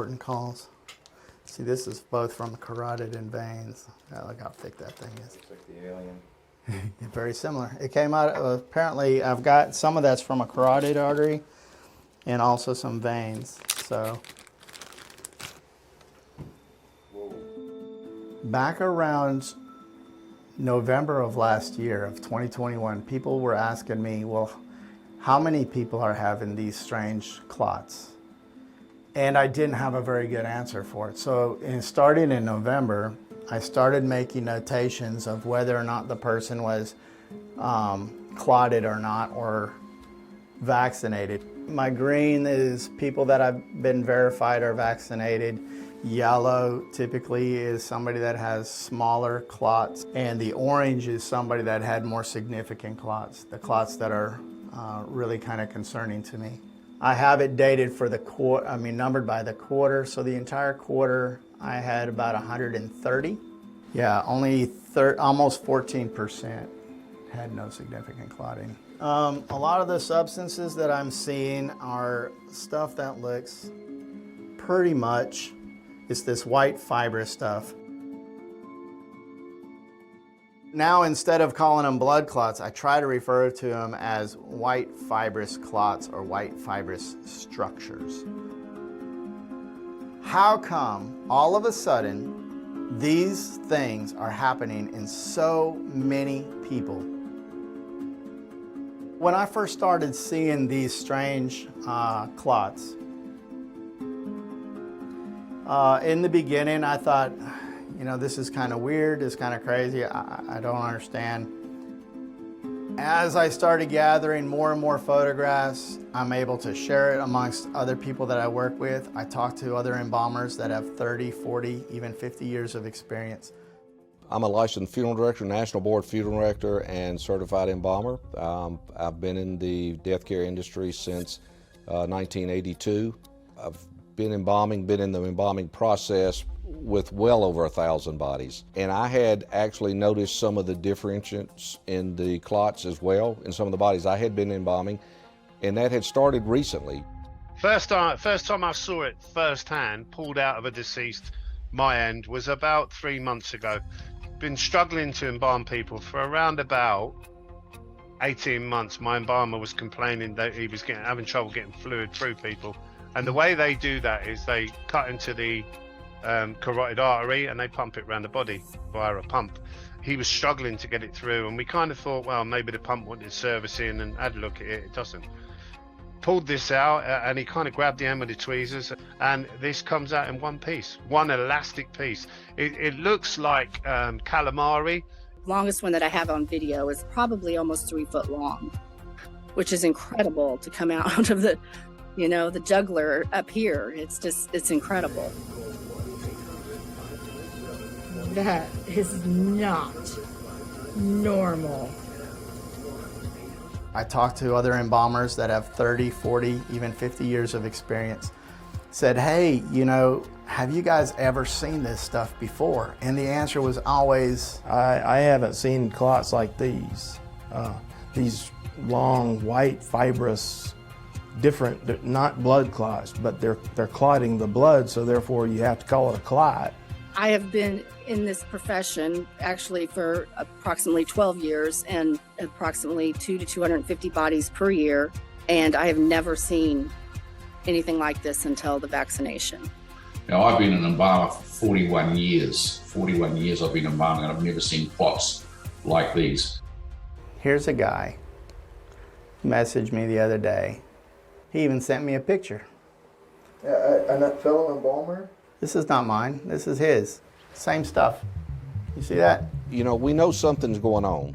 important calls. See, this is both from the carotid and veins. Oh, look how thick that thing is. Looks like the alien. Very similar. It came out, apparently I've got some of that's from a carotid artery and also some veins. So Whoa. back around November of last year, of 2021, people were asking me, well, how many people are having these strange clots? And I didn't have a very good answer for it. So starting in November, I started making notations of whether or not the person was clotted or not, or vaccinated. My green is people that have been verified are vaccinated. Yellow typically is somebody that has smaller clots. And the orange is somebody that had more significant clots, the clots that are really kind of concerning to me. I have it dated for the quarter, numbered by the quarter. So the entire quarter, I had about 130. Yeah, only almost 14% had no significant clotting. A lot of the substances that I'm seeing are stuff that looks pretty much, it's this white fibrous stuff. Now, instead of calling them blood clots, I try to refer to them as white fibrous clots or white fibrous structures. How come all of a sudden these things are happening in so many people? When I first started seeing these strange clots, in the beginning I thought, you know, this is kind of weird, it's kind of crazy, I don't understand. As I started gathering more and more photographs, I'm able to share it amongst other people that I work with. I talk to other embalmers that have 30, 40, even 50 years of experience. I'm a licensed funeral director, National Board funeral director, and certified embalmer. I've been in the death care industry since 1982. I've been embalming, been in the embalming process with well over 1,000 bodies. And I had actually noticed some of the differentiations in the clots as well in some of the bodies I had been embalming, and that had started recently. First time I saw it firsthand, pulled out of a deceased, my end, was about 3 months ago. Been struggling to embalm people for around about 18 months. My embalmer was complaining that he was having trouble getting fluid through people. And the way they do that is they cut into the carotid artery and they pump it around the body via a pump. He was struggling to get it through, and we kind of thought, well, maybe the pump wanted servicing, and had a look at it, it doesn't. Pulled this out and he kind of grabbed the end with the tweezers, and this comes out in one piece, one elastic piece. It looks like calamari. Longest one that I have on video is probably almost 3 foot long, which is incredible to come out of the, you know, the jugular up here. It's incredible. That is not normal. I talked to other embalmers that have 30, 40, even 50 years of experience. Said, hey, you know, have you guys ever seen this stuff before? And the answer was always, I haven't seen clots like these. These long, white, fibrous, different, not blood clots, but they're clotting the blood, so therefore you have to call it a clot. I have been in this profession actually for approximately 12 years and approximately 200 to 250 bodies per year. And I have never seen anything like this until the vaccination. Now, I've been an embalmer for 41 years. 41 years I've been embalming, and I've never seen clots like these. here's a guy who messaged me the other day. He even sent me a picture. And that fellow embalmer? This is not mine, this is his. Same stuff. You see that? You know, we know something's going on.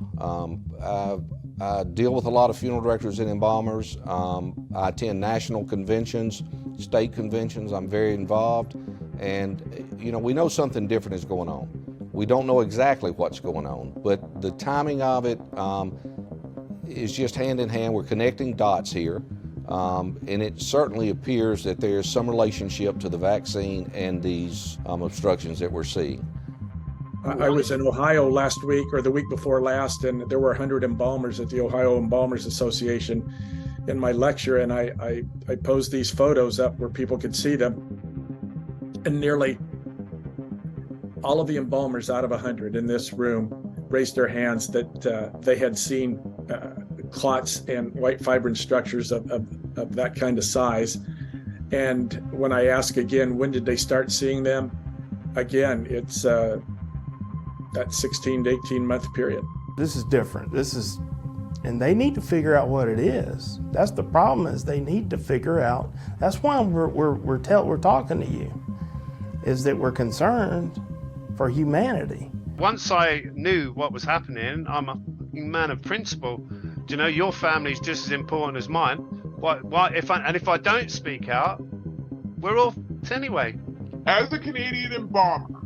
I deal with a lot of funeral directors and embalmers. I attend national conventions, state conventions. I'm very involved. And, you know, we know something different is going on. We don't know exactly what's going on, but the timing of it is just hand in hand. We're connecting dots here. And it certainly appears that there's some relationship to the vaccine and these obstructions that we're seeing. I was in Ohio last week or the week before last, and there were 100 embalmers at the Ohio Embalmers Association in my lecture, and I posed these photos up where people could see them. And nearly all of the embalmers out of 100 in this room raised their hands that they had seen clots and white fibrin structures of that kind of size. And when I ask again, when did they start seeing them? Again, it's that 16 to 18 month period. This is different. And they need to figure out what it is. That's the problem, is they need to figure out. That's why we're talking to you, is that we're concerned for humanity. Once I knew what was happening, I'm a man of principle. Do you know, your family's just as important as mine? If I don't speak out, we're all anyway. As a Canadian embalmer,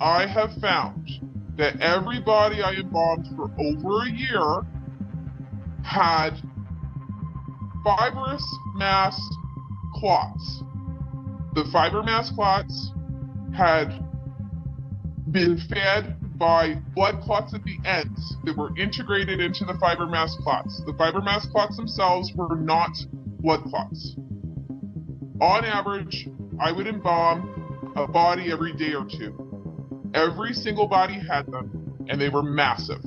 I have found that everybody I embalmed for over a year had fibrous mass clots. The fiber mass clots had been fed by blood clots at the ends that were integrated into the fiber mass clots. The fiber mass clots themselves were not blood clots. On average, I would embalm a body every day or two. Every single body had them, and they were massive.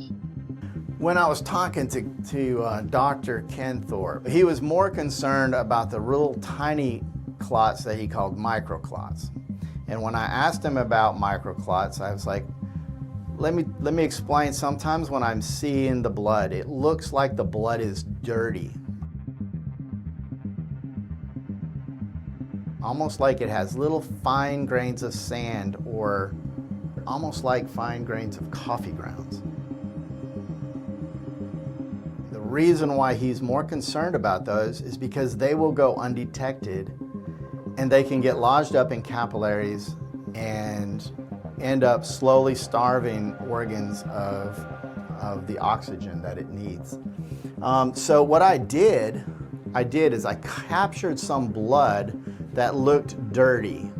When I was talking to Dr. Ken Thorpe, he was more concerned about the little tiny clots that he called microclots. And when I asked him about microclots, I was like, let me explain. Sometimes when I'm seeing the blood, it looks like the blood is dirty. Almost like it has little fine grains of sand, or almost like fine grains of coffee grounds. The reason why he's more concerned about those is because they will go undetected, and they can get lodged up in capillaries and end up slowly starving organs of the oxygen that it needs. So what I did is I captured some blood that looked dirty.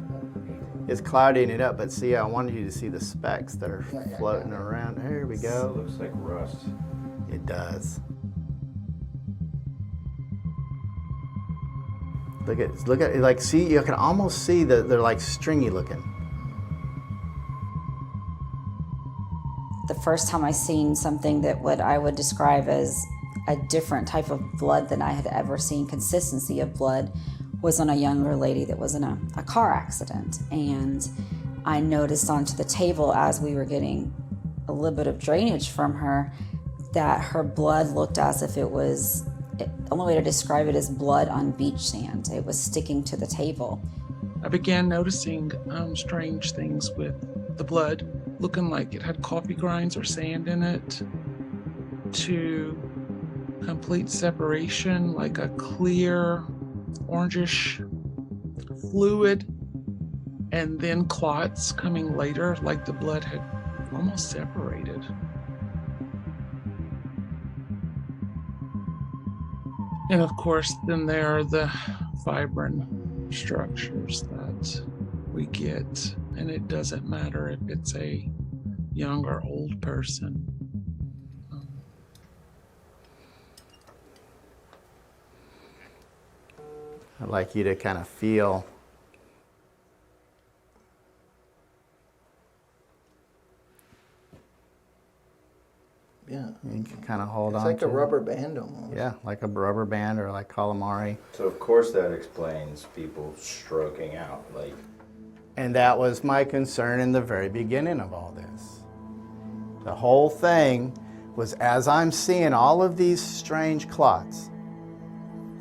It's clouding it up, but see, I wanted you to see the specks that are floating around. Here we go. It looks like rust. It does. Look at it, like, see, you can almost see that they're like stringy looking. The first time I seen something that what I would describe as a different type of blood than I had ever seen, consistency of blood, was on a younger lady that was in a car accident. And I noticed onto the table as we were getting a little bit of drainage from her that her blood looked as if it was, the only way to describe it is blood on beach sand. It was sticking to the table. I began noticing strange things with the blood, looking like it had coffee grinds or sand in it, to complete separation, like a clear orangish fluid, and then clots coming later, like the blood had almost separated. And of course, then there are the fibrin structures that we get, and it doesn't matter if it's a young or old person. I'd like you to kind of feel Yeah. you can kind of hold It's on like to a rubber band almost. Yeah, like a rubber band or like calamari. So of course that explains people stroking out, like. And that was my concern in the very beginning of all this. The whole thing was, as I'm seeing all of these strange clots,